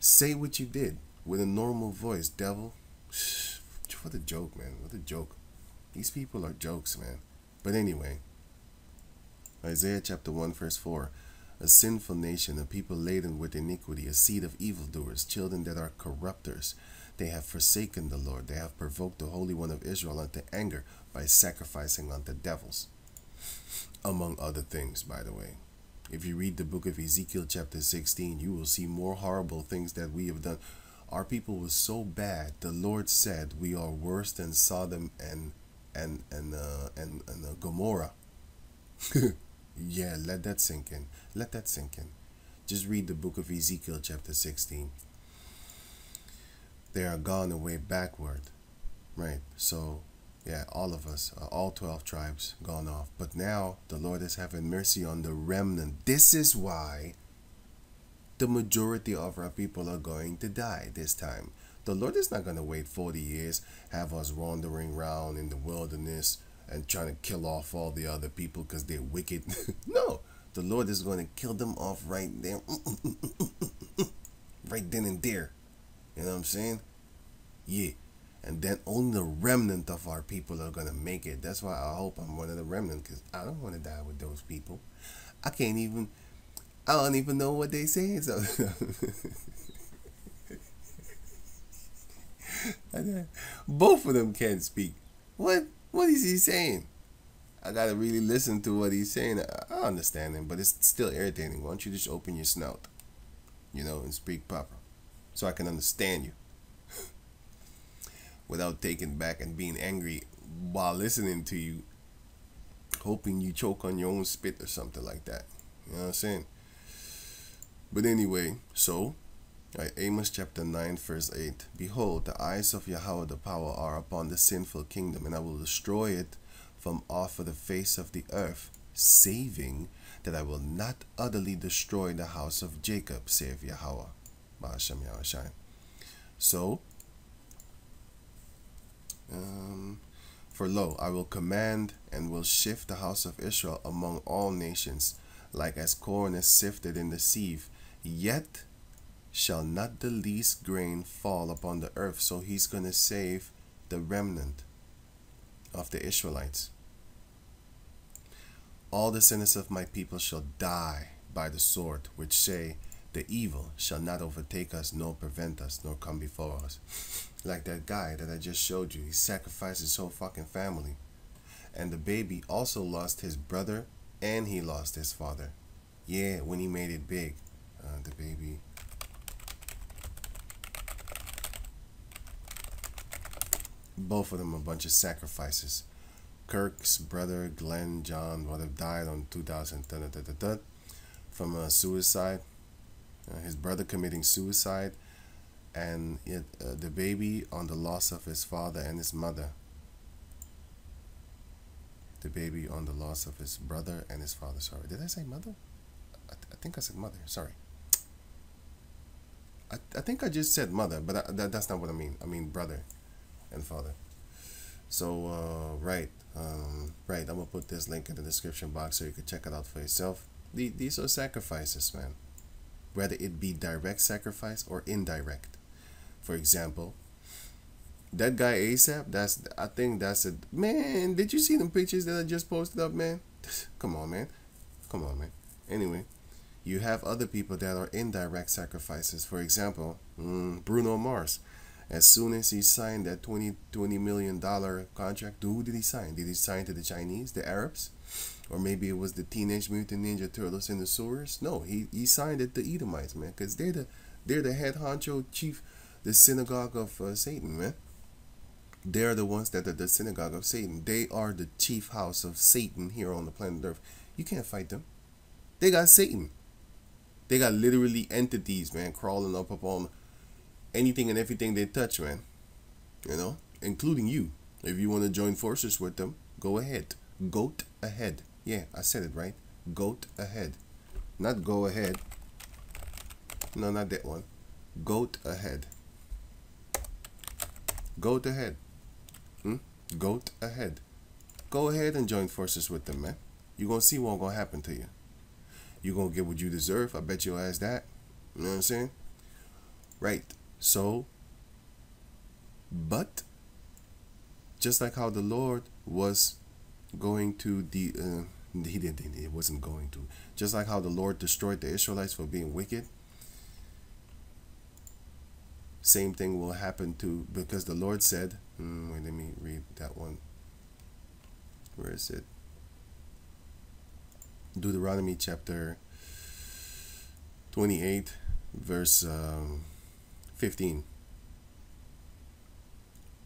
Say what you did with a normal voice, devil. What a joke, man. What a joke. These people are jokes, man. But anyway, Isaiah chapter 1 verse 4. A sinful nation, a people laden with iniquity, a seed of evildoers, children that are corrupters. They have forsaken the Lord. They have provoked the Holy One of Israel unto anger by sacrificing unto devils. Among other things, by the way. If you read the book of Ezekiel chapter 16, you will see more horrible things that we have done. Our people was so bad. The Lord said we are worse than Sodom and Gomorrah. Yeah, let that sink in. Let that sink in. Just read the book of Ezekiel chapter 16. They are gone away backward. Right. So, yeah, all of us, all 12 tribes gone off. But now the Lord is having mercy on the remnant. This is why the majority of our people are going to die this time. The Lord is not going to wait 40 years, have us wandering around in the wilderness and trying to kill off all the other people because they're wicked. No, the Lord is going to kill them off right there. Right then and there. You know what I'm saying? Yeah. And then only the remnant of our people are going to make it. That's why I hope I'm one of the remnant, because I don't want to die with those people. I don't even know what they say. So both of them can't speak. What is he saying? I gotta really listen to what he's saying. I understand him, but it's still irritating. Why don't you just open your snout, and speak proper, so I can understand you, without taking back and being angry while listening to you, hoping you choke on your own spit or something like that. You know what I'm saying? But anyway, so Amos chapter 9 verse 8. Behold, the eyes of Yahweh the power are upon the sinful kingdom, and I will destroy it from off of the face of the earth, saving that I will not utterly destroy the house of Jacob, saith Yahweh. Ba'ashem Yahushai. So, for lo, I will command and will shift the house of Israel among all nations, like as corn is sifted in the sieve, yet shall not the least grain fall upon the earth. So he's going to save the remnant of the Israelites. All the sinners of my people shall die by the sword, which say, the evil shall not overtake us, nor prevent us, nor come before us. Like that guy that I just showed you. He sacrificed his whole fucking family. And the baby also lost his brother, and he lost his father. Yeah, when he made it big. The baby. Both of them a bunch of sacrifices. Kirk's brother, Glenn John, would have died on 2010 from a suicide. His brother committing suicide, and the baby on the loss of his father and his mother. The baby on the loss of his brother and his father. Sorry, did I say mother? I think I said mother. Sorry. I think I just said mother, but that's not what I mean. I mean brother and father. So right. I'm gonna put this link in the description box so you can check it out for yourself. These are sacrifices, man. Whether it be direct sacrifice or indirect. For example, that guy ASAP, I think that's a man. Did you see them pictures that I just posted up, man? Come on, man. Anyway, you have other people that are indirect sacrifices. For example, Bruno Mars. As soon as he signed that $20 million contract, who did he sign? Did he sign to the Chinese, the Arabs? Or maybe it was the Teenage Mutant Ninja Turtles in the sewers? No, he signed it to Edomites, man, because they're the head honcho chief, the synagogue of Satan, man. They're the ones that are the synagogue of Satan. They are the chief house of Satan here on the planet Earth. You can't fight them. They got Satan. They got literally entities, man, crawling up on anything and everything they touch, man. Including you. If you want to join forces with them, go ahead. Goat ahead. Yeah, I said it right. Goat ahead. Not go ahead. No, not that one. Goat ahead. Goat ahead. Goat ahead. Go ahead and join forces with them, man. You're going to see what's going to happen to you. You're going to get what you deserve. I bet your ass that. You know what I'm saying? Right. So, but just like how the Lord was going to he didn't. It wasn't going to. Just like how the Lord destroyed the Israelites for being wicked, same thing will happen to, because the Lord said, wait, let me read that one. Where is it? Deuteronomy chapter 28, verse 15.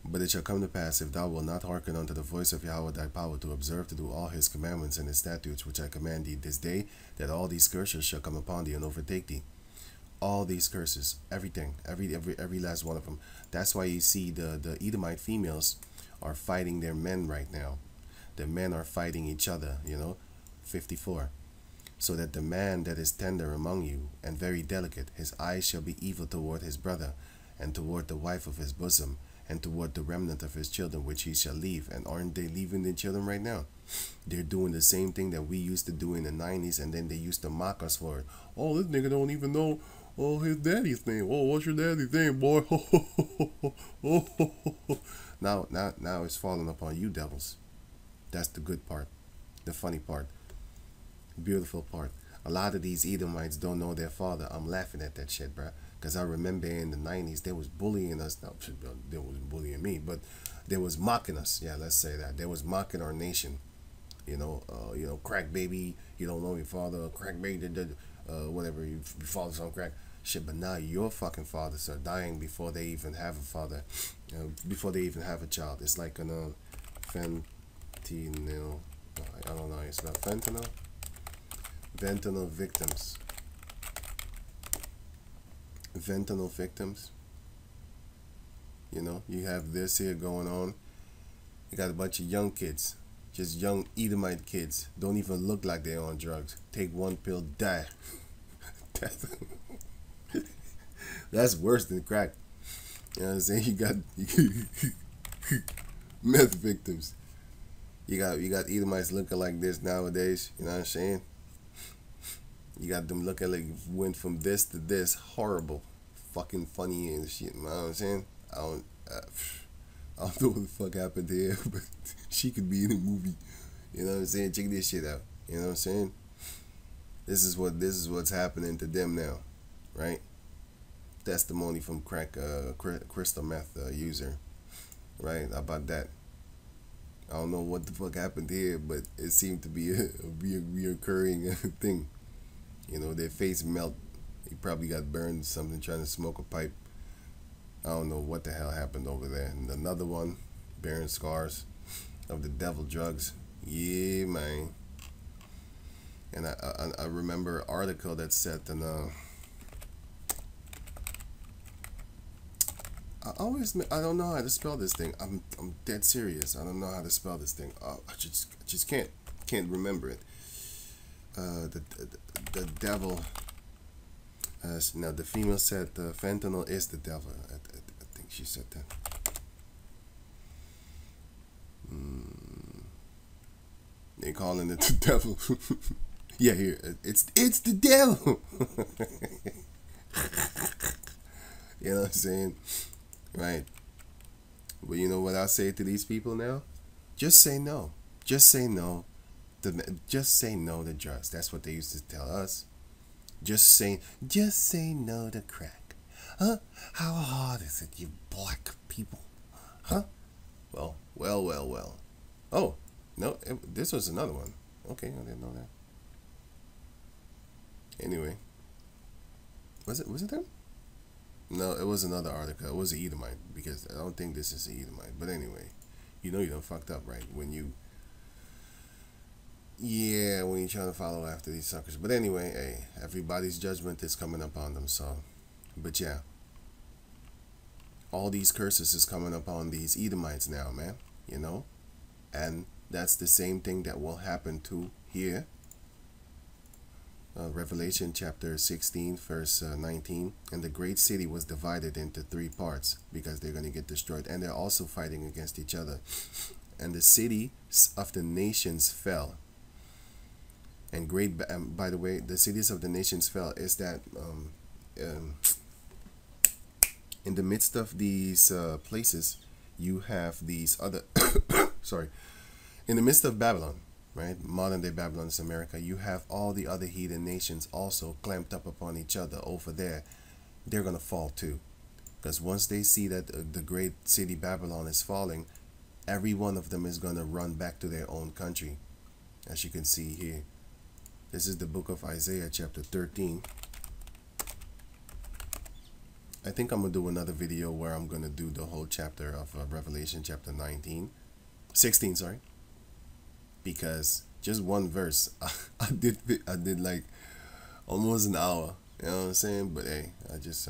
But it shall come to pass, if thou wilt not hearken unto the voice of Yahweh thy power, to observe to do all his commandments and his statutes which I command thee this day, that all these curses shall come upon thee and overtake thee. All these curses, everything, every last one of them. That's why you see the Edomite females are fighting their men right now. The men are fighting each other, 54. So that the man that is tender among you and very delicate, his eyes shall be evil toward his brother, and toward the wife of his bosom, and toward the remnant of his children which he shall leave. And aren't they leaving their children right now? They're doing the same thing that we used to do in the 90s, and then they used to mock us for it. Oh, this nigga don't even know his daddy's name. Oh, what's your daddy's name, boy? Now it's falling upon you devils. That's the good part, the funny part, beautiful part. A lot of these Edomites don't know their father. I'm laughing at that shit, bruh. Because I remember in the 90s, they was bullying us. No, they wasn't bullying me, but they was mocking us. Yeah, let's say that. They was mocking our nation. Crack baby, you don't know your father. Crack baby, whatever, your father's on crack. Shit, but now your fucking fathers are dying before they even have a father. Before they even have a child. It's like fentanyl. I don't know. It's not fentanyl. Fentanyl victims. Fentanyl victims. You have this here going on. You got a bunch of young kids, just young Edomite kids, don't even look like they're on drugs. Take one pill, die. That's worse than crack. You know what I'm saying? You got meth victims. You got Edomites looking like this nowadays. You know what I'm saying? You got them looking like went from this to this, horrible, fucking funny and shit. You know what I'm saying? I don't know what the fuck happened here, but she could be in a movie. You know what I'm saying? Check this shit out. You know what I'm saying? This is what's happening to them now, right? Testimony from crystal meth user, right? About that. I don't know what the fuck happened here, but it seemed to be a reoccurring thing. Their face melt. He probably got burned something trying to smoke a pipe. I don't know what the hell happened over there. And another one, bearing scars of the devil drugs. Yeah, man. And I remember an article that said, and I don't know how to spell this thing. I'm dead serious. I don't know how to spell this thing. I just can't remember it. The devil. Now the female said fentanyl is the devil. I think she said that. They calling it the devil. Yeah, here it's the devil. You know what I'm saying? Right. But you know what I say to these people now? Just say no. Just say no. Just say no to drugs. That's what they used to tell us. Just say no to crack. Huh? How hard is it, you black people? Huh? Well. Oh, no, this was another one. Okay, I didn't know that. Anyway. Was it them? No, it was another article. It was an Edomite, because I don't think this is an Edomite. But anyway, you done fucked up, right? When you're trying to follow after these suckers. But anyway, hey, everybody's judgment is coming upon them, so. But yeah. All these curses is coming upon these Edomites now, man. And that's the same thing that will happen to here. Revelation chapter 16, verse 19. And the great city was divided into 3 parts, because they're going to get destroyed. And they're also fighting against each other. And the cities of the nations fell. And by the way, the cities of the nations fell is that In the midst of these places, you have these other, sorry, in the midst of Babylon, right? Modern day Babylon is America. You have all the other heathen nations also clamped up upon each other over there. They're going to fall too. Because once they see that the great city Babylon is falling, every one of them is going to run back to their own country. As you can see here. This is the book of Isaiah chapter 13. I think I'm going to do another video where I'm going to do the whole chapter of Revelation chapter 16, sorry. Because just one verse, I did like almost an hour. You know what I'm saying? But hey, I just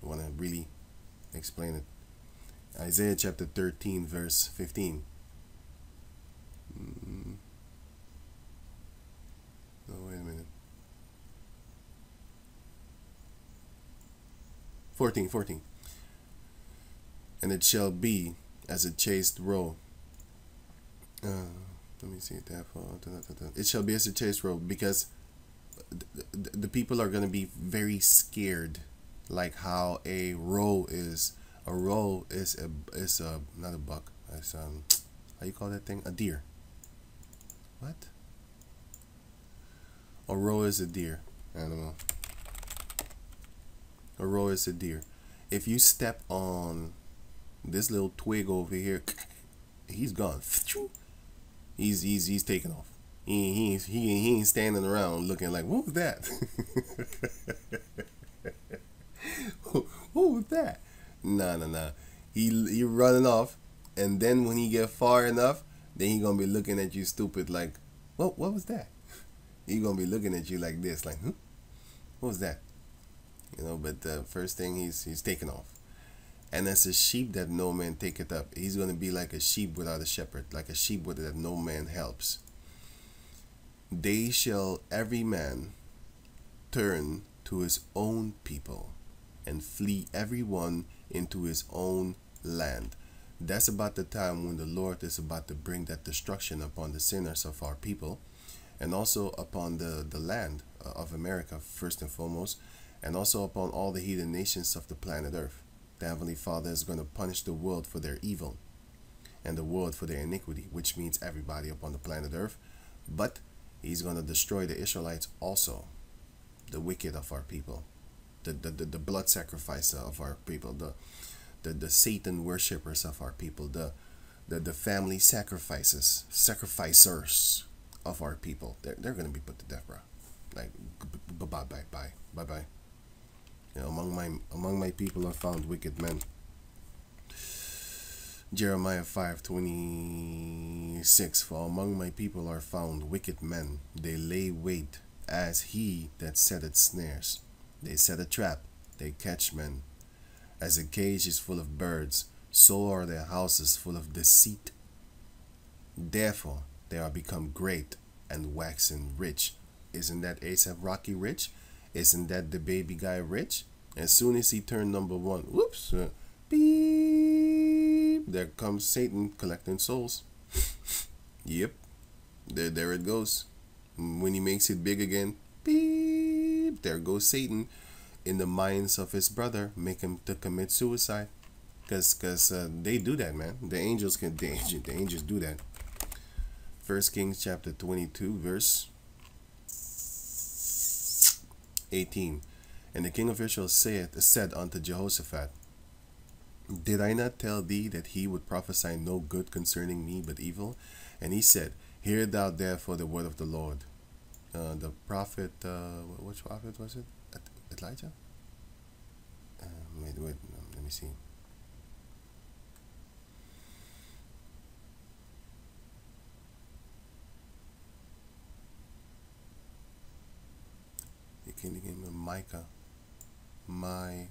want to really explain it. Isaiah chapter 13 verse 15. No, wait a minute. 14. And it shall be as a chaste roe. Let me see. Therefore, it shall be as a chaste roe, because the people are going to be very scared, like how a roe is. A roe is a not a buck. It's how you call that thing? A deer. What? A roe is a deer. I don't know. A roe is a deer. If you step on this little twig over here, he's gone. He's taking off. He ain't standing around looking like, what was that? What was that? Nah. He running off, and then when he get far enough, then he gonna be looking at you stupid like, what was that? He gonna be looking at you like this, like, what was that? You know, but the first thing he's taking off. And as a sheep that no man taketh up, he's gonna be like a sheep without a shepherd, like a sheep that no man helps. They shall every man turn to his own people, and flee every one into his own land. That's about the time when the Lord is about to bring that destruction upon the sinners of our people, and also upon the land of America, first and foremost, and also upon all the heathen nations of the planet Earth. The Heavenly Father is going to punish the world for their evil, and the world for their iniquity, which means everybody upon the planet Earth. But he's going to destroy the Israelites also, the wicked of our people, the blood sacrificer of our people, the Satan worshippers of our people, the family sacrificers of our people. They're going to be put to death, bro. Like, bye. You know, among my people are found wicked men. Jeremiah 5:26. For among my people are found wicked men. They lay wait as he that setteth snares. They set a trap. They catch men. As a cage is full of birds, so are their houses full of deceit. Therefore they are become great and waxen rich. Isn't that A$AP Rocky rich? Isn't that the baby guy rich? As soon as he turned number one, whoops, beep, there comes Satan collecting souls. Yep, there it goes. When he makes it big again, beep, there goes Satan in the minds of his brother, make him to commit suicide. Cause they do that, man. The angels do that. 1 Kings chapter 22 verse 18. And the king of Israel said unto Jehoshaphat, Did I not tell thee that he would prophesy no good concerning me, but evil? And he said, Hear thou therefore the word of the Lord. The prophet, which prophet was it? Elijah? Wait, let me see. You can give him Micaiah. Right.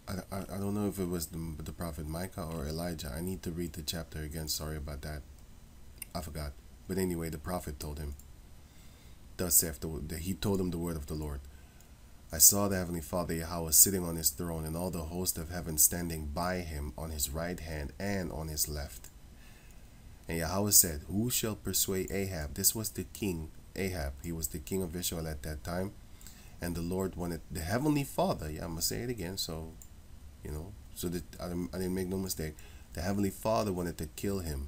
I don't know if it was the prophet Micah or Elijah. I need to read the chapter again. Sorry about that. I forgot. But anyway, the prophet told him. Thus saith he told him the word of the Lord. I saw the Heavenly Father Yahweh sitting on his throne, and all the host of heaven standing by him on his right hand and on his left. And Yahweh said, who shall persuade Ahab? This was the king, Ahab. He was the king of Israel at that time. And the Lord wanted, the Heavenly Father, yeah, I'm going to say it again, so, you know, so that I didn't make no mistake. The Heavenly Father wanted to kill him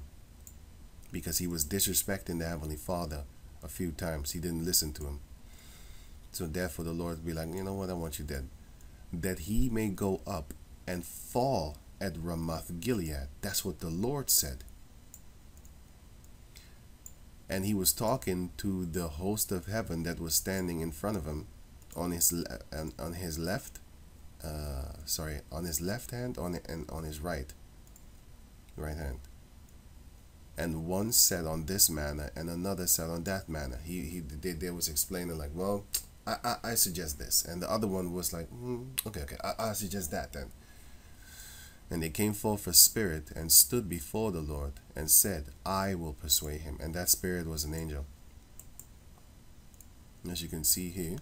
because he was disrespecting the Heavenly Father a few times. He didn't listen to him. So therefore the Lord would be like, you know what, I want you dead. That he may go up and fall at Ramoth Gilead. That's what the Lord said. And he was talking to the host of heaven that was standing in front of him on his left hand and on his right hand. And one said on this manner and another said on that manner. They was explaining like, well, I suggest this, and the other one was like, okay, I suggest that then. And they came forth a spirit and stood before the Lord and said, I will persuade him. And that spirit was an angel. As you can see here,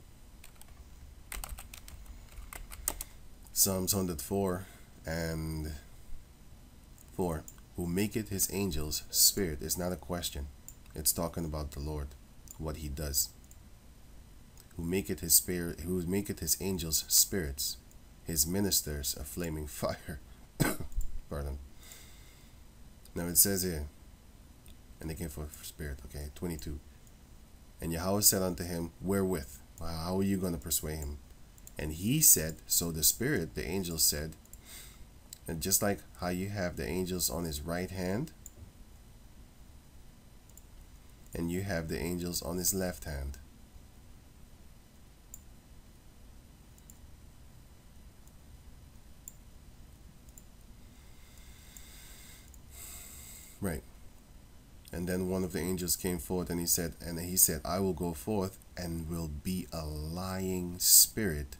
Psalms 104 and 4, who maketh his angels spirit, is not a question. It's talking about the Lord, what he does. Who maketh his spirit, who maketh his angels spirits, his ministers a flaming fire. Pardon. Now it says here, and they came forth spirit. Okay, 22. And Yahweh said unto him, wherewith? How are you going to persuade him? And he said, so the spirit, the angel said, and just like how you have the angels on his right hand, and you have the angels on his left hand. Right. And then one of the angels came forth and he said, I will go forth and will be a lying spirit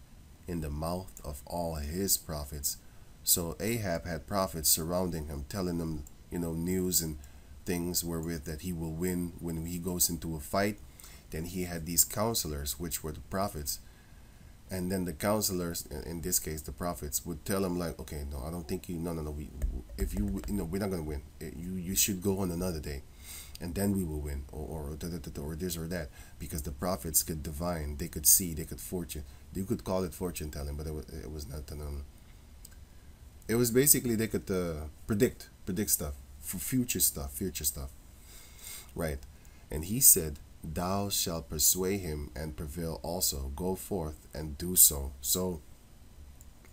in the mouth of all his prophets. So Ahab had prophets surrounding him, telling him, news and things wherewith that he will win when he goes into a fight. Then he had these counselors, which were the prophets. And then the counselors, in this case the prophets, would tell him like, okay, no, I don't think you, no, we're not going to win. You should go on another day, and then we will win, or this or that, because the prophets could divine, they could see, they could fortune, you could call it fortune telling, but it was not. It was basically they could predict stuff, for future stuff, right? And he said, thou shalt persuade him and prevail also. Go forth and do so. So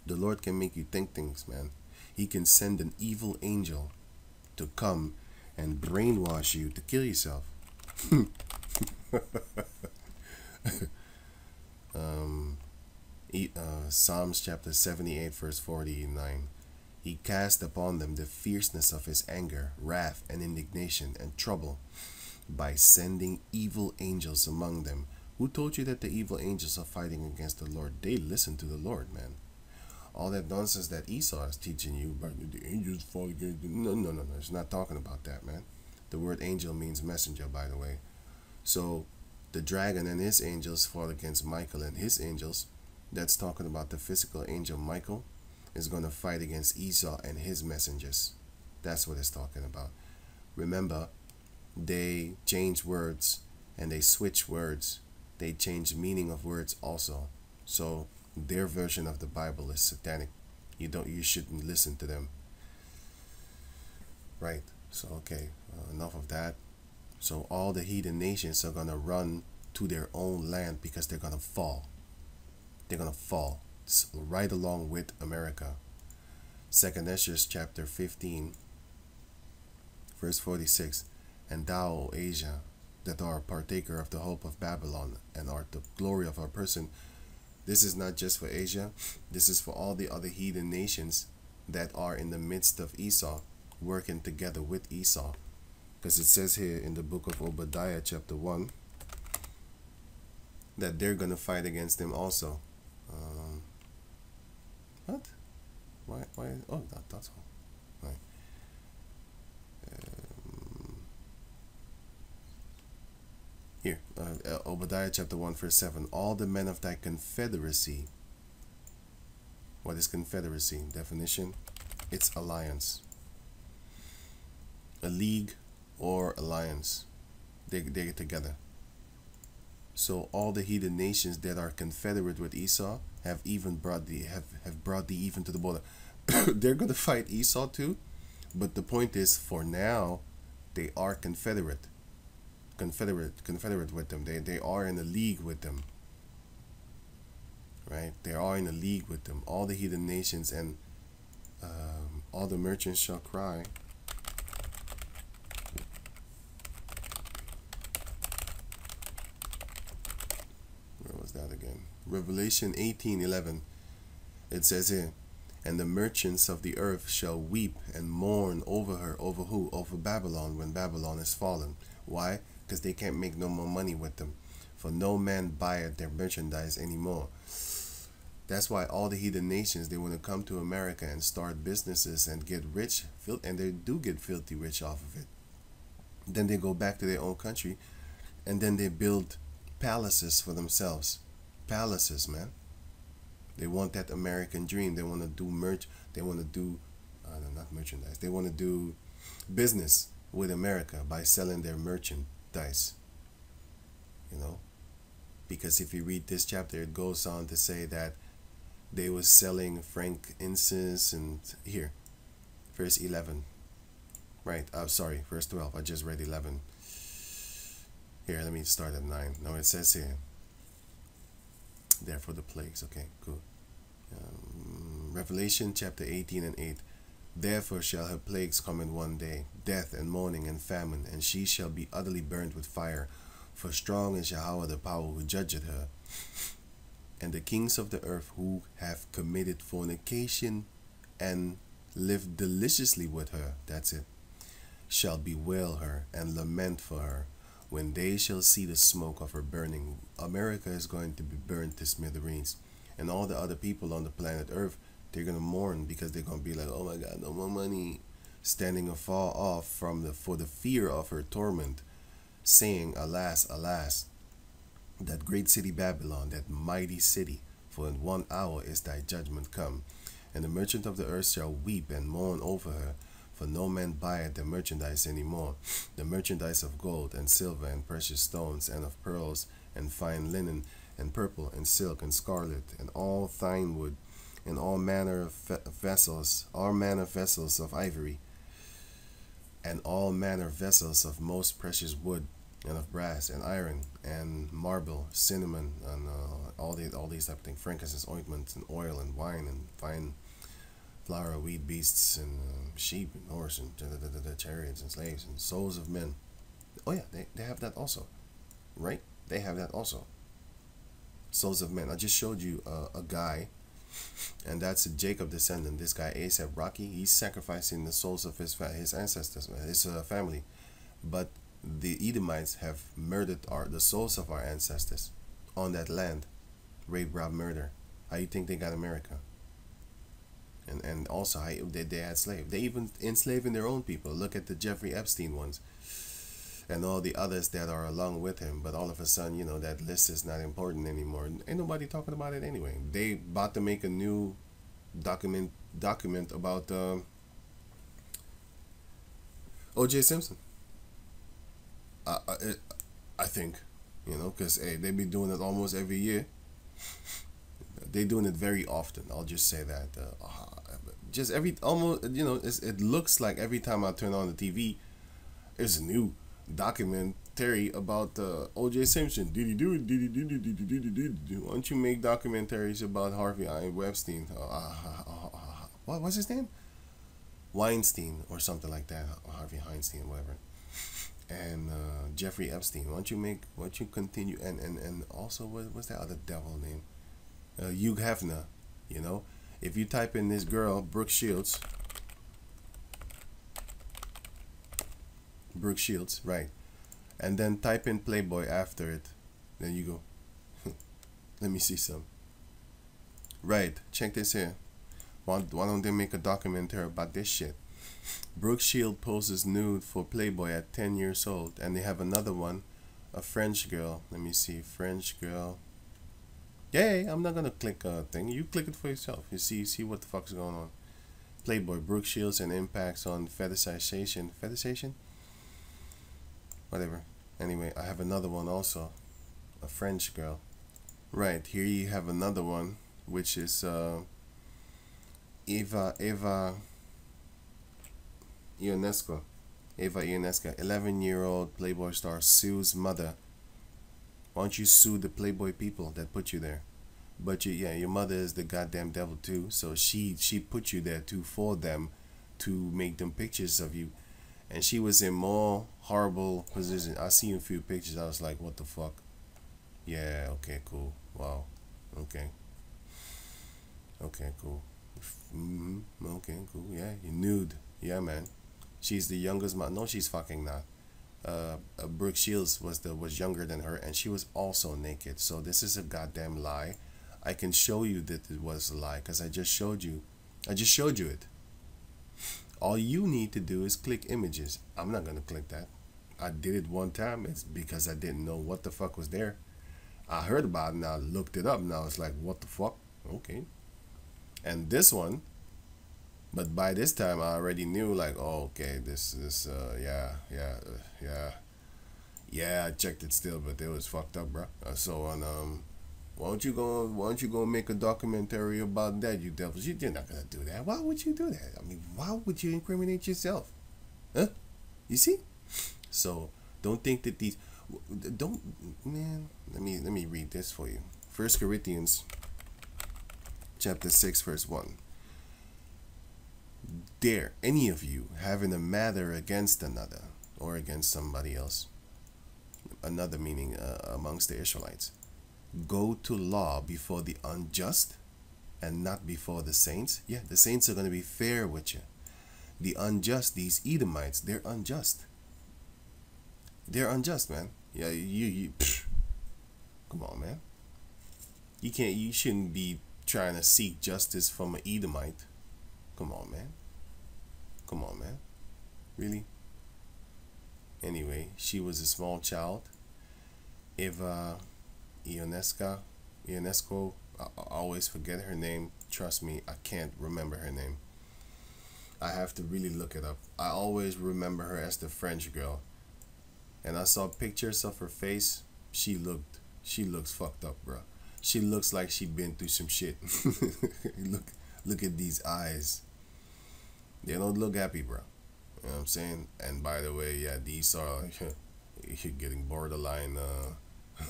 the Lord can make you think things, man. He can send an evil angel to come and brainwash you to kill yourself. Psalms chapter 78 verse 49. He cast upon them the fierceness of his anger, wrath and indignation and trouble, by sending evil angels among them. Who told you that the evil angels are fighting against the Lord? They listen to the Lord, man. All that nonsense that Esau is teaching you about the angels fall against them. No. It's not talking about that, man. The word angel means messenger, by the way. So the dragon and his angels fought against Michael and his angels. That's talking about the physical angel Michael is going to fight against Esau and his messengers. That's what it's talking about. Remember, they change words and they switch words. They change meaning of words also. So their version of the Bible is satanic. You shouldn't listen to them. Right. So okay, enough of that. So all the heathen nations are gonna run to their own land because they're gonna fall. They're gonna fall right along with America. 2nd chapter 15 verse 46. And thou, O Asia, that art a partaker of the hope of Babylon, and art the glory of our person. This is not just for Asia. This is for all the other heathen nations that are in the midst of Esau, working together with Esau. Because it says here in the book of Obadiah chapter 1 that they're going to fight against him also. What? Why? Oh, that's all. Right. Here, Obadiah chapter 1 verse 7. All the men of thy confederacy. What is confederacy? Definition: it's alliance. A league or alliance. They get together. So all the heathen nations that are confederate with Esau have even brought the even to the border. They're gonna fight Esau too, but the point is, for now, they are confederate with them. They are in a league with them, right? They are in a league with them. All the heathen nations and all the merchants shall cry. Where was that again? Revelation 18:11. It says here, and the merchants of the earth shall weep and mourn over her. Over who? Over Babylon, when Babylon is fallen. Why? Because they can't make no more money with them. For no man buyeth their merchandise anymore. That's why all the heathen nations, they want to come to America and start businesses and get rich, and they do get filthy rich off of it. Then they go back to their own country, and then they build palaces for themselves. Palaces, man. They want that American dream. They want to do They want to do, not merchandise. They want to do business with America by selling their merchandise. You know, because if you read this chapter, it goes on to say that they were selling frankincense and here, verse 11. Right. Sorry, verse 12. I just read 11. Here, let me start at 9. No, it says here. Therefore the plagues. Okay, cool. Revelation chapter 18:8. Therefore shall her plagues come in one day, death and mourning and famine, and she shall be utterly burnt with fire. For strong is Yahweh the power who judgeth her. And the kings of the earth who have committed fornication and lived deliciously with her, that's it, shall bewail her and lament for her when they shall see the smoke of her burning. America is going to be burned to smithereens. And all the other people on the planet Earth, they're going to mourn because they're going to be like, oh my God, no more money. Standing afar off for the fear of her torment, saying, alas, alas, that great city Babylon, that mighty city, for in 1 hour is thy judgment come. And the merchant of the earth shall weep and mourn over her, for no man buyeth the merchandise any more, the merchandise of gold and silver and precious stones, and of pearls and fine linen, and purple and silk and scarlet, and all fine wood, and all manner of vessels, of ivory, and all manner vessels of most precious wood, and of brass and iron and marble, cinnamon, and all these type of things, frankincense, ointments, and oil, and wine, and fine flour, wheat, beasts, and sheep, and horse, and chariots, and slaves, and souls of men. Oh yeah, they have that also, right? They have that also. Souls of men. I just showed you a guy, and that's a Jacob descendant. This guy ASAP Rocky. He's sacrificing the souls of his ancestors, his family. But the Edomites have murdered the souls of our ancestors on that land. Rape, rob, murder. How you think they got America? And also how they had slaves. They even enslaving their own people. Look at the Jeffrey Epstein ones and all the others that are along with him. But all of a sudden, you know, that list is not important anymore. Ain't nobody talking about it anyway. They about to make a new document about O.J. Simpson. I think, you know, because hey, they be doing it almost every year. They doing it very often. I'll just say that. Just almost, you know, it looks like every time I turn on the TV, there's a new documentary about O.J. Simpson. Did he do it? Did he do it? Why don't you make documentaries about Harvey Weinstein? What was his name? Weinstein or something like that. Harvey Weinstein, whatever. And Jeffrey Epstein. Why don't you continue? And also, what's that other devil name? Hugh Hefner. You know, if you type in this girl, Brooke Shields, right, and then type in Playboy after it, then you go, let me see some. Right, check this here. Why don't they make a documentary about this shit? Brooke Shields poses nude for Playboy at 10 years old, and they have another one, a French girl. Let me see, French girl. Yay, I'm not gonna click a thing. You click it for yourself. You see what the fuck's going on. Playboy, Brooke Shields, and impacts on fetishization. Fetishization? whatever. Anyway, I have another one also, a French girl. Right, here you have another one, which is Eva Ionesco. Eva Ionesco, 11-year-old Playboy star, sues mother. Why don't you sue the Playboy people that put you there? But your mother is the goddamn devil too, so she put you there too for them to make them pictures of you. And she was in more horrible position. I seen a few pictures, I was like, what the fuck? Yeah, okay, cool. Wow. Okay. Okay, cool. Okay, cool. Yeah, you're nude. Yeah, man. She's the youngest mom. No, she's fucking not. Brooke Shields was younger than her, and she was also naked. So this is a goddamn lie. I can show you that it was a lie because I just showed you. I just showed you it. All you need to do is click images. I'm not gonna click that. I did it one time. It's because I didn't know what the fuck was there. I heard about it and I looked it up. Now it's like, what the fuck? Okay. And this one, but by this time I already knew, like, oh, okay, yeah, I checked it still, but it was fucked up, bro. So on why don't you go make a documentary about that, you devils? You're not gonna do that. Why would you do that? I mean, why would you incriminate yourself? Huh? You see? So don't think that these don't, man, let me read this for you. 1 Corinthians chapter 6 verse 1. Dare any of you having a matter against another, or against somebody else, another meaning amongst the Israelites, go to law before the unjust and not before the saints? Yeah, the saints are going to be fair with you. The unjust, these Edomites, they're unjust. They're unjust, man. Yeah, come on, man. You shouldn't be trying to seek justice from an Edomite. Come on, man. Come on, man. Really? Anyway, she was a small child. Eva Ionesco, I always forget her name. Trust me, I can't remember her name. I have to really look it up. I always remember her as the French girl. And I saw pictures of her face. She looks fucked up, bro. She looks like she been through some shit. Look at these eyes. They don't look happy, bro. You know what I'm saying? And by the way, yeah, these are you're getting borderline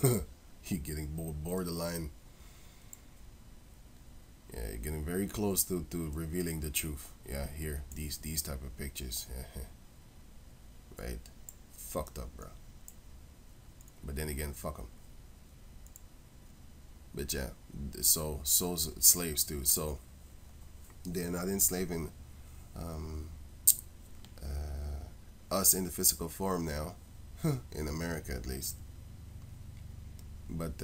you're getting borderline. Yeah, you're getting very close to revealing the truth. Yeah, here, these type of pictures. Right? Fucked up, bro. But then again, fuck them. But yeah, so slaves too. So they're not enslaving us in the physical form now, in America at least. But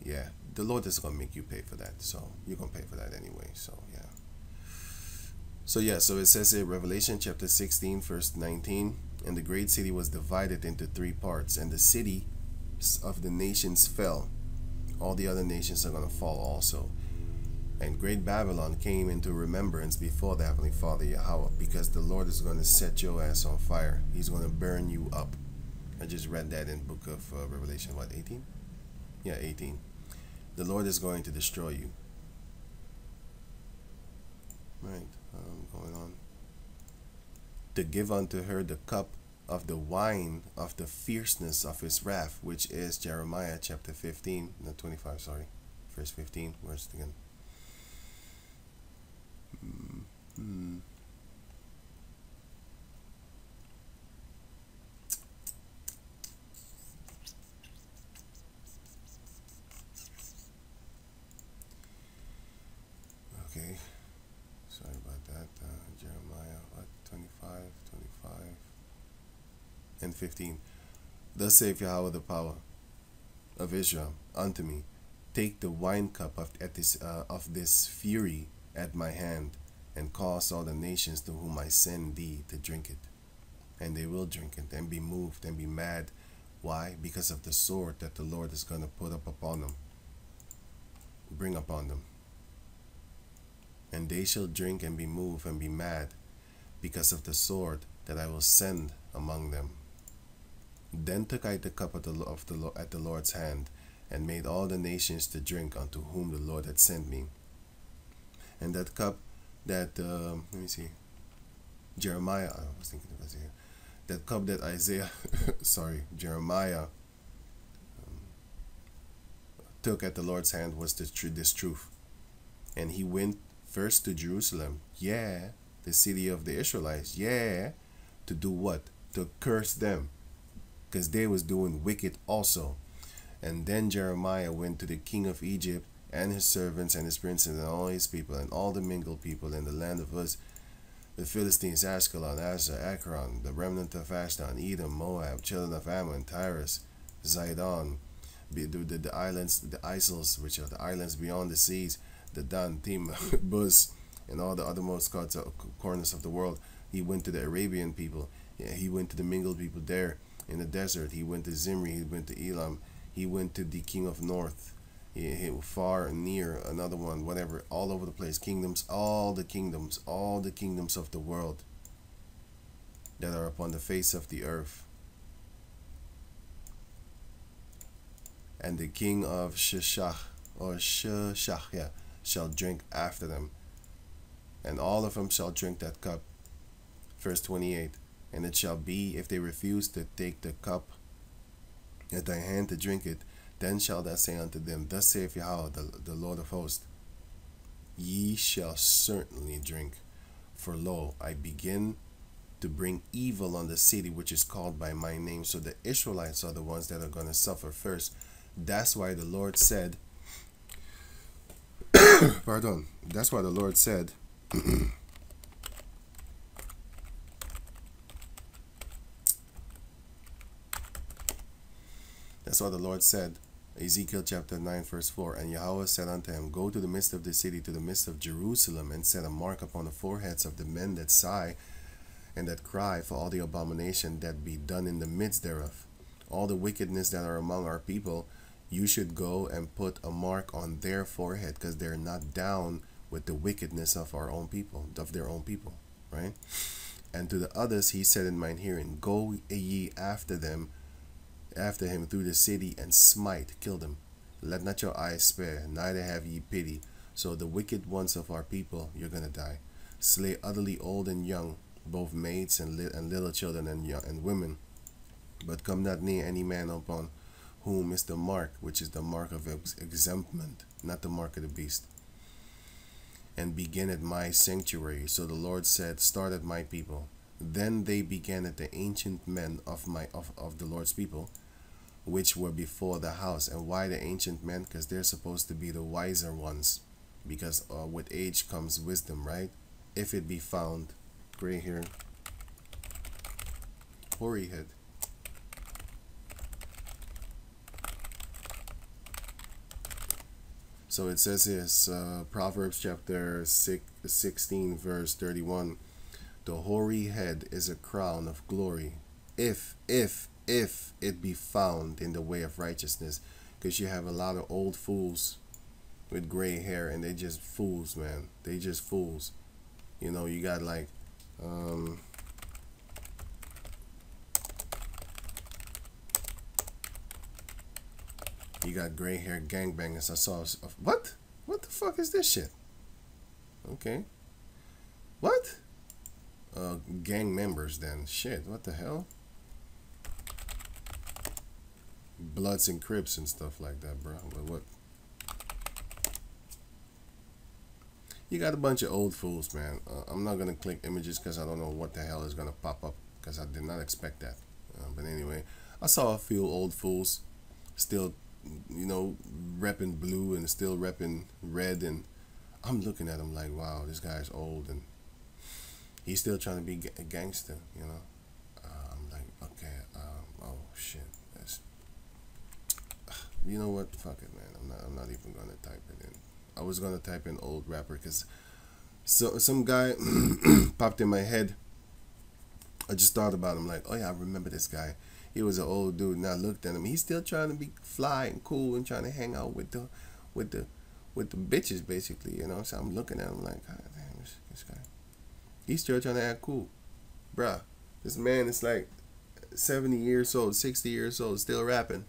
yeah, the Lord is gonna make you pay for that. So you're gonna pay for that anyway. So yeah. So it says in Revelation chapter 16, verse 19, and the great city was divided into 3 parts, and the city of the nations fell. All the other nations are going to fall also. And great Babylon came into remembrance before the Heavenly Father Yahweh, because the Lord is going to set your ass on fire. He's going to burn you up. I just read that in book of Revelation, what, 18? Yeah, 18. The Lord is going to destroy you. Right, going on. To give unto her the cup of the wine of the fierceness of his wrath, which is Jeremiah chapter 15, no, 25, sorry, verse 15. Where's it again? Okay, sorry about that. Jeremiah, what, 25 and 15. Thus saith Yahweh the power of Israel unto me, take the wine cup of this fury at my hand, and cause all the nations to whom I send thee to drink it. And they will drink it, and be moved, and be mad. Why? Because of the sword that the Lord is going to put up upon them, bring upon them. And they shall drink and be moved and be mad, because of the sword that I will send among them. Then took I the cup at the Lord's hand, and made all the nations to drink unto whom the Lord had sent me. And that cup that let me see, Jeremiah. I was thinking of Isaiah. That cup that Isaiah, sorry, Jeremiah took at the Lord's hand was this truth. And he went first to Jerusalem, yeah, the city of the Israelites, yeah, to do what? To curse them, because they was doing wicked also. And then Jeremiah went to the king of Egypt and his servants and his princes and all his people and all the mingled people in the land of Uz, the Philistines, Ashkelon, Asher, Ekron, the remnant of Ashdod, Edom, Moab, children of Ammon, Tyrus, Zidon, the islands, the Isles, which are the islands beyond the seas, the Dan, Tim, Buz, and all the othermost corners of the world. He went to the Arabian people. Yeah, he went to the mingled people there in the desert. He went to Zimri. He went to Elam. He went to the king of north. He far and near, another one, whatever, all over the place. Kingdoms, all the kingdoms of the world that are upon the face of the earth. And the king of Shishak, yeah, shall drink after them. And all of them shall drink that cup. Verse 28. And it shall be, if they refuse to take the cup at thy hand to drink it, then shall thou say unto them, Thus saith Yahweh, the Lord of hosts, Ye shall certainly drink. For lo, I begin to bring evil on the city which is called by my name. So the Israelites are the ones that are going to suffer first. That's why the Lord said, pardon, that's why the Lord said, that's what the Lord said, Ezekiel chapter 9 verse 4, And Yahweh said unto him, Go to the midst of the city, to the midst of Jerusalem, and set a mark upon the foreheads of the men that sigh and that cry for all the abomination that be done in the midst thereof. All the wickedness that are among our people, you should go and put a mark on their forehead, because they're not down with the wickedness of our own people, of their own people, right? And to the others he said in mine hearing, Go ye after them, after him through the city, and smite, kill them. Let not your eyes spare, neither have ye pity. So the wicked ones of our people, you're gonna die. Slay utterly old and young, both maids and little children and women. But come not near any man upon whom is the mark, which is the mark of exemptment, not the mark of the beast. And begin at my sanctuary. So the Lord said, Start at my people. Then they began at the ancient men of the Lord's people, which were before the house. And why the ancient men? Because they're supposed to be the wiser ones, because with age comes wisdom, right? If it be found, gray hair, hoary head. So it says this, Proverbs chapter 16 verse 31, the hoary head is a crown of glory, if it be found in the way of righteousness. Because you have a lot of old fools with gray hair, and they just fools, man. They just fools. You know, you got like you got gray hair gangbangers. I saw what the fuck is this shit? Okay, what? Gang members then. Shit, what the hell? Bloods and Crips and stuff like that, bro. But what? You got a bunch of old fools, man. I'm not gonna click images because I don't know what the hell is gonna pop up, because I did not expect that. But anyway, I saw a few old fools still, you know, repping blue and still repping red, and I'm looking at him like, wow, this guy's old and he's still trying to be a gangster, you know. I'm like, okay, oh shit, that's, you know what? Fuck it, man. I'm not even gonna type it in. I was gonna type in old rapper because some guy popped in my head. I just thought about him, like, oh yeah, I remember this guy. He was an old dude, and I looked at him. He's still trying to be fly and cool and trying to hang out with the bitches, basically, you know. So I'm looking at him like, God damn, this guy. He's still trying to act cool, bruh. This man is like, 70 years old, 60 years old, still rapping,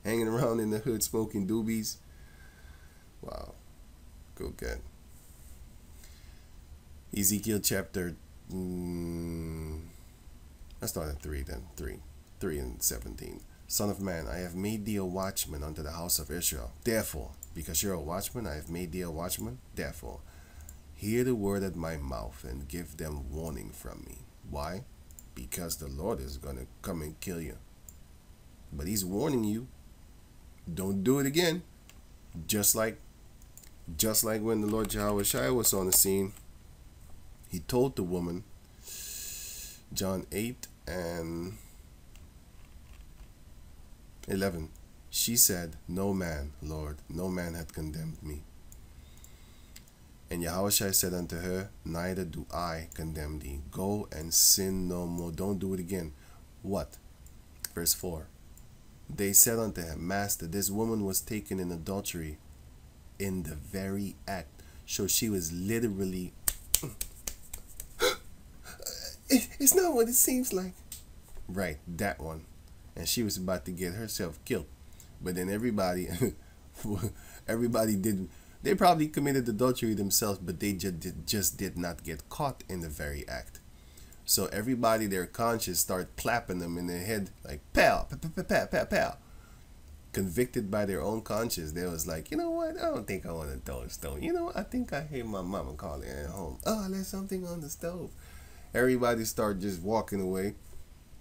hanging around in the hood smoking doobies. Wow, go good. Ezekiel chapter. Let's start at 3 then. 3 and 17. Son of man, I have made thee a watchman unto the house of Israel. Therefore, because you're a watchman, I have made thee a watchman. Therefore, hear the word at my mouth and give them warning from me. Why? Because the Lord is going to come and kill you. But he's warning you. Don't do it again. Just like when the Lord Jehovah was on the scene, he told the woman, John 8 and 11, she said, no man, Lord, no man hath condemned me. And Yahushua said unto her, neither do I condemn thee. Go and sin no more. Don't do it again. What? Verse 4. They said unto him, Master, this woman was taken in adultery in the very act. So she was literally... It's not what it seems like. Right, that one. And she was about to get herself killed. But then everybody did... They probably committed adultery themselves, but they just did not get caught in the very act. So everybody, their conscience, start clapping them in their head like, pow, pow, pow, pow, pow, pow. Convicted by their own conscience, they was like, you know what? I don't think I want to throw a stone. You know what? I think I hear my mama calling at home. Oh, there's something on the stove. Everybody start just walking away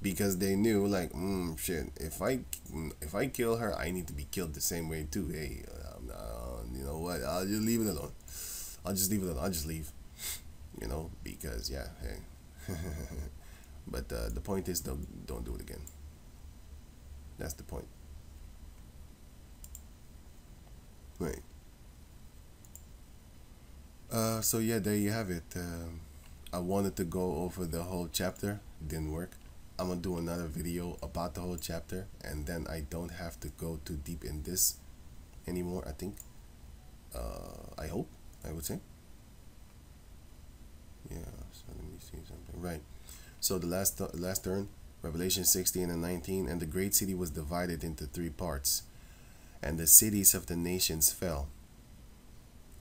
because they knew, like, shit. If I kill her, I need to be killed the same way too. Hey, you know what? I'll just leave it alone. I'll just leave it alone. I'll just leave. You know, because yeah, hey. But the point is, don't do it again. That's the point. Right. So yeah, there you have it. I wanted to go over the whole chapter. Didn't work. I'm gonna do another video about the whole chapter, and then I don't have to go too deep in this anymore, I think. I hope, I would say. Yeah, so let me see something. Right. So the last turn, Revelation 16 and 19, and the great city was divided into 3 parts, and the cities of the nations fell.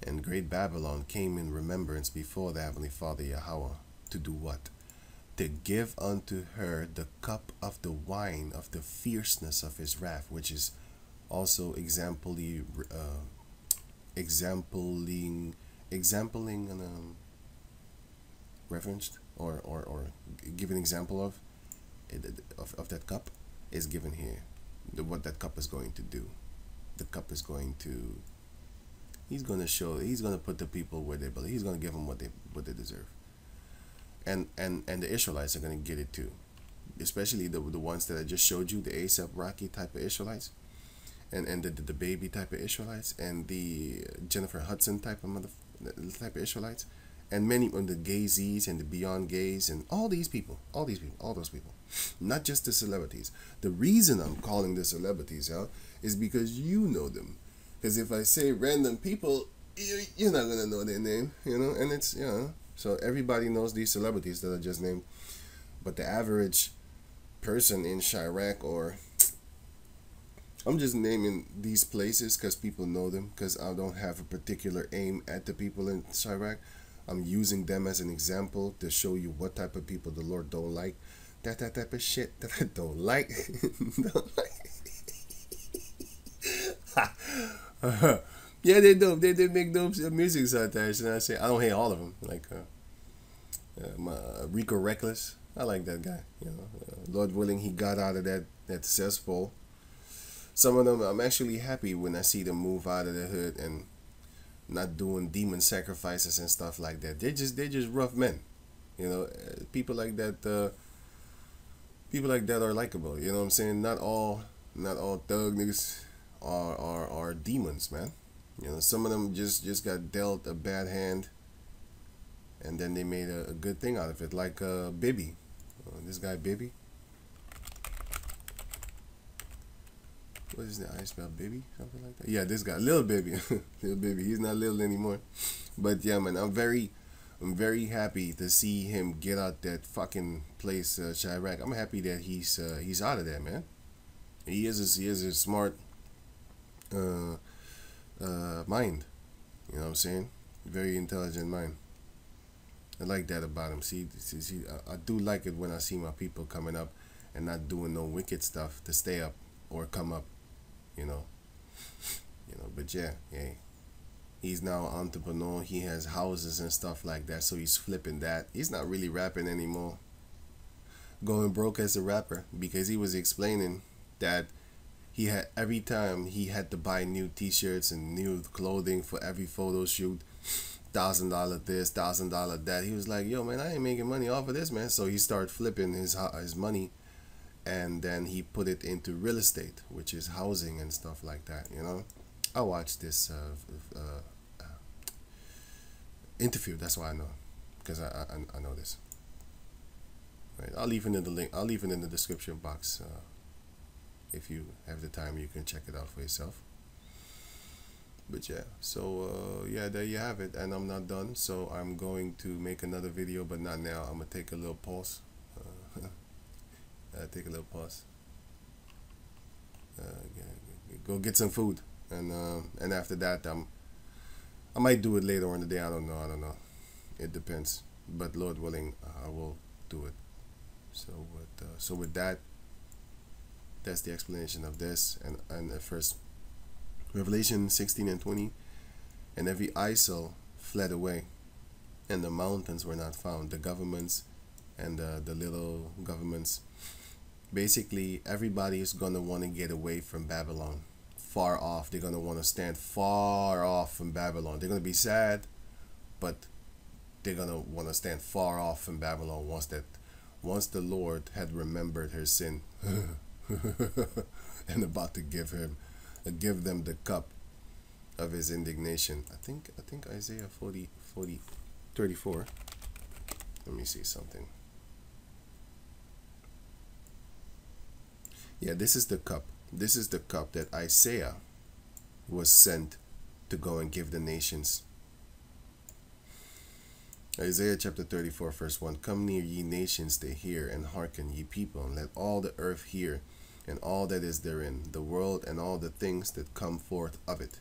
And great Babylon came in remembrance before the Heavenly Father Yahweh, to do what? To give unto her the cup of the wine of the fierceness of his wrath, which is also exempling and referenced or give an example of that cup is given here. What that cup is going to do. The cup is going to, he's going to put the people where they believe. He's going to give them what they deserve. And the Israelites are going to get it too, especially the ones that I just showed you, the ASAP Rocky type of Israelites, and the Baby type of Israelites, and the Jennifer Hudson type of Israelites, and many of the Gays and the Beyond Gays and all those people, not just the celebrities. The reason I'm calling the celebrities out is because you know them. Because if I say random people, you're not gonna know their name, you know, and it's, you know. So everybody knows these celebrities that I just named, but the average person in Chirac, or I'm just naming these places because people know them, because I don't have a particular aim at the people in Chirac. I'm using them as an example to show you what type of people the Lord don't like. That type of shit that I don't like. Don't like. Yeah, they dope. They make dope music sometimes, and I say I don't hate all of them. Like Rico Reckless, I like that guy. You know, Lord willing, he got out of that cesspool. Some of them, I'm actually happy when I see them move out of the hood and not doing demon sacrifices and stuff like that. They're just rough men. You know, people like that. People like that are likable. You know what I'm saying? Not all thug niggas are demons, man. You know, some of them just got dealt a bad hand, and then they made a good thing out of it. Like Bibby, this guy Bibby. What is that? I spell Bibby, something like that. Yeah, this guy, Lil Bibby, Lil Bibby. He's not little anymore, but yeah, man, I'm very I'm very happy to see him get out that fucking place, Chirac. I'm happy that he's out of there, man. He is a smart mind. You know what I'm saying? Very intelligent mind. I like that about him. See, I do like it when I see my people coming up and not doing no wicked stuff to stay up or come up. You know, But yeah, he's now an entrepreneur. He has houses and stuff like that, so he's flipping that. He's not really rapping anymore. Going broke as a rapper because he was explaining that he had every time he had to buy new T-shirts and new clothing for every photo shoot. $1,000 this, $1,000 that. He was like, yo man, I ain't making money off of this, man. So he started flipping his money, and then he put it into real estate, which is housing and stuff like that. I watched this interview. That's why I know, because I know this. Right, I'll leave it in the link. I'll leave it in the description box. If you have the time, you can check it out for yourself. But yeah, so yeah, there you have it. And I'm not done, so I'm going to make another video, but not now. I'm gonna take a little pause. Take a little pause. Go get some food, and after that, I might do it later in the day. I don't know. It depends. But Lord willing, I will do it. So with that, that's the explanation of this. And at first, Revelation 16 and 20, and every isle fled away, and the mountains were not found. The governments and the little governments, basically everybody is gonna want to get away from Babylon, far off. They're gonna want to stand far off from Babylon. They're gonna be sad, but they're gonna want to stand far off from Babylon once the Lord had remembered her sin and about to give them the cup of his indignation. I think Isaiah 34. Let me see something. Yeah, this is the cup. This is the cup that Isaiah was sent to go and give the nations. Isaiah chapter 34 verse 1. Come near, ye nations, to hear, and hearken, ye people, and let all the earth hear, and all that is therein, the world and all the things that come forth of it.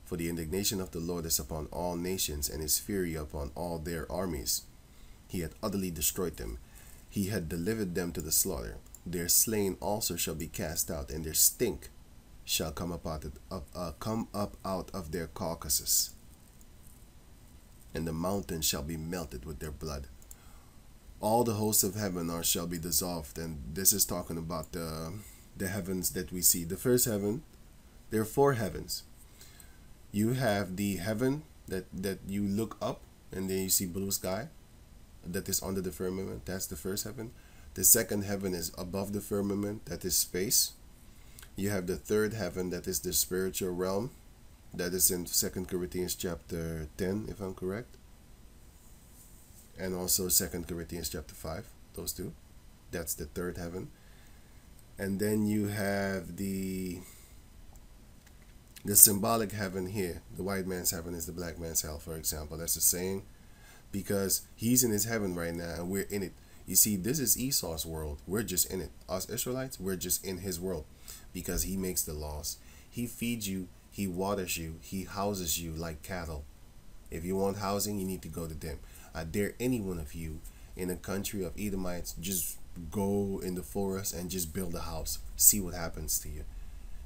For the indignation of the Lord is upon all nations, and his fury upon all their armies. He had utterly destroyed them. He had delivered them to the slaughter. Their slain also shall be cast out, and their stink shall come up out of their carcasses. And the mountains shall be melted with their blood. All the hosts of heaven shall be dissolved. And this is talking about the heavens that we see. The first heaven, there are 4 heavens. You have the heaven that you look up, and then you see blue sky that is under the firmament. That's the first heaven. The second heaven is above the firmament. That is space. You have the third heaven, that is the spiritual realm. That is in 2 Corinthians chapter 10, if I'm correct. And also 2 Corinthians chapter 5. Those two. That's the third heaven. And then you have the symbolic heaven here. The white man's heaven is the black man's hell, for example. That's the saying. Because he's in his heaven right now, and we're in it. You see, this is Esau's world. We're just in it. Us Israelites, we're just in his world. Because he makes the laws. He feeds you. He waters you. He houses you like cattle. If you want housing, you need to go to them. I dare any one of you in a country of Edomites, just go in the forest and just build a house. See what happens to you.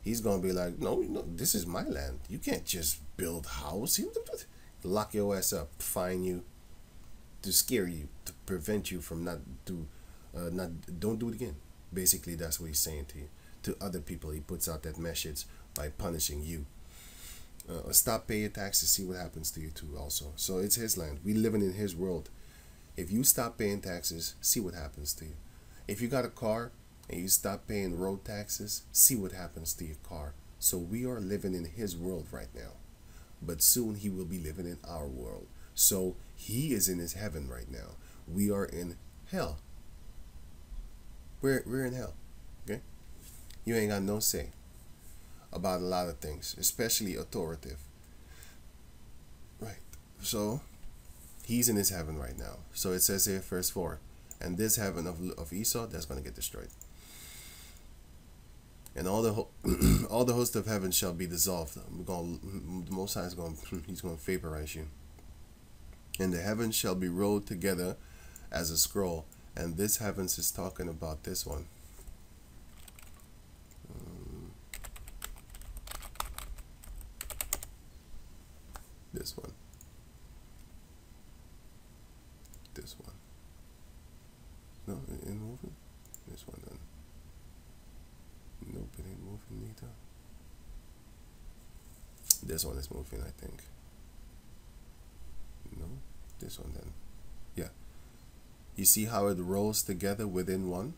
He's going to be like, no, this is my land. You can't just build house. Lock your ass up, fine you, to scare you, to prevent you from don't do it again. Basically, that's what he's saying to you. To other people, he puts out that message by punishing you. Stop paying taxes, see what happens to you too also. So it's his land. We living in his world. If you stop paying taxes, see what happens to you. If you got a car and you stop paying road taxes, see what happens to your car. So we are living in his world right now. But soon he will be living in our world. So he is in his heaven right now. We are in hell. We're in hell. Okay? You ain't got no say about a lot of things, especially authoritative. Right. So He's in his heaven right now. So it says here, verse 4, and this heaven of Esau, that's going to get destroyed. And all the all the host of heaven shall be dissolved. The Most High is going, he's going to vaporize you. And the heavens shall be rolled together as a scroll. And this heavens is talking about this one. This one. This one. No, it ain't moving. This one then. Nope, it ain't moving neither. This one is moving, I think. No, this one then. Yeah. You see how it rolls together within one?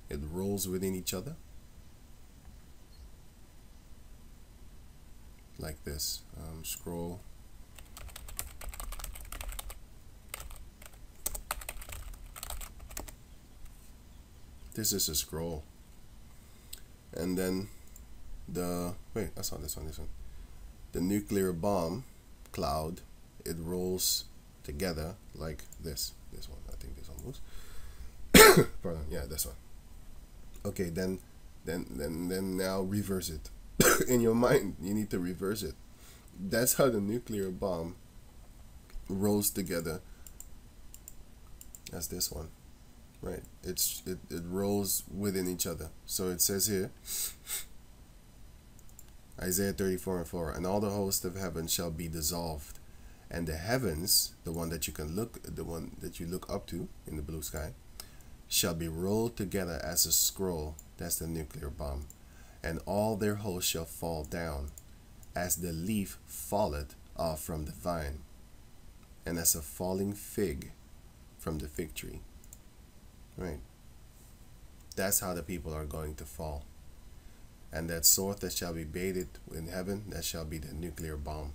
It rolls within each other. Like this. Scroll. This is a scroll. And then wait, I saw this one. The nuclear bomb cloud, it rolls together like this. This one, I think this one moves. Pardon, yeah, this one. Okay, then now reverse it. In your mind, you need to reverse it. That's how the nuclear bomb rolls together. That's this one. Right, it rolls within each other. So it says here, Isaiah 34:4, and all the host of heaven shall be dissolved, and the heavens, the one that you look up to in the blue sky, shall be rolled together as a scroll. That's the nuclear bomb. And all their hosts shall fall down, as the leaf falleth off from the vine, and as a falling fig from the fig tree. Right. That's how the people are going to fall. And that sword that shall be baited in heaven, that shall be the nuclear bomb.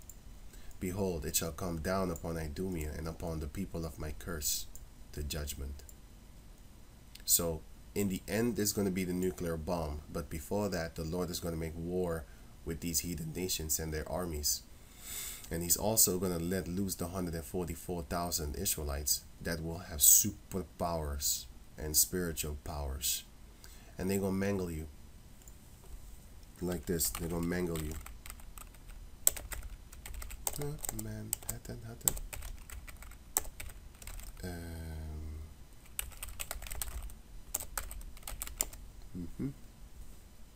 Behold, it shall come down upon Idumea and upon the people of my curse, the judgment. So, in the end, there's going to be the nuclear bomb. But before that, the Lord is going to make war with these heathen nations and their armies. And he's also going to let loose the 144,000 Israelites that will have superpowers and spiritual powers, and they're gonna mangle you like this. They're gonna mangle you. Oh, man,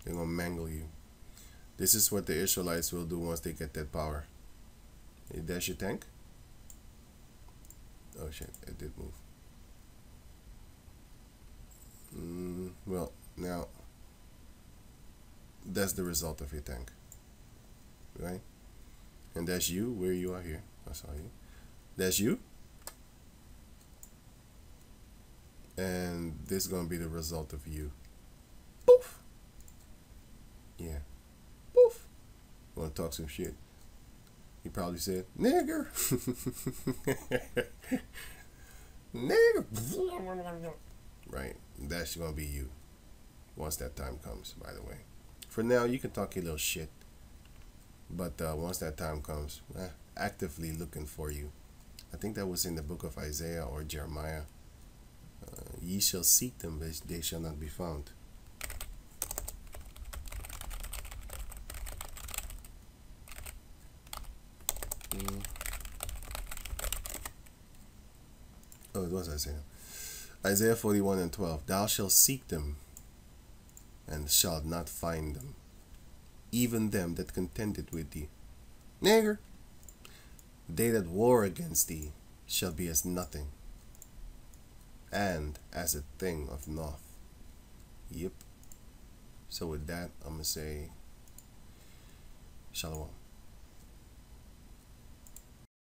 they're gonna mangle you. This is what the Israelites will do once they get that power. There's your tank. Oh shit, it did move. Well, now that's the result of your tank, right? And that's you, where you are here. I saw you. That's you. And this is going to be the result of you. Poof. Yeah. Poof. Want to talk some shit. He probably said, nigger. Nigger. Right. That's going to be you. Once that time comes, by the way. For now, you can talk your little shit. But once that time comes, actively looking for you. I think that was in the book of Isaiah or Jeremiah. Ye shall seek them, but they shall not be found. Oh, it was Isaiah. Isaiah 41:12. Thou shalt seek them, and shalt not find them, even them that contended with thee. Nigger. They that war against thee shall be as nothing, and as a thing of naught. Yep. So with that, I'm going to say, Shalom.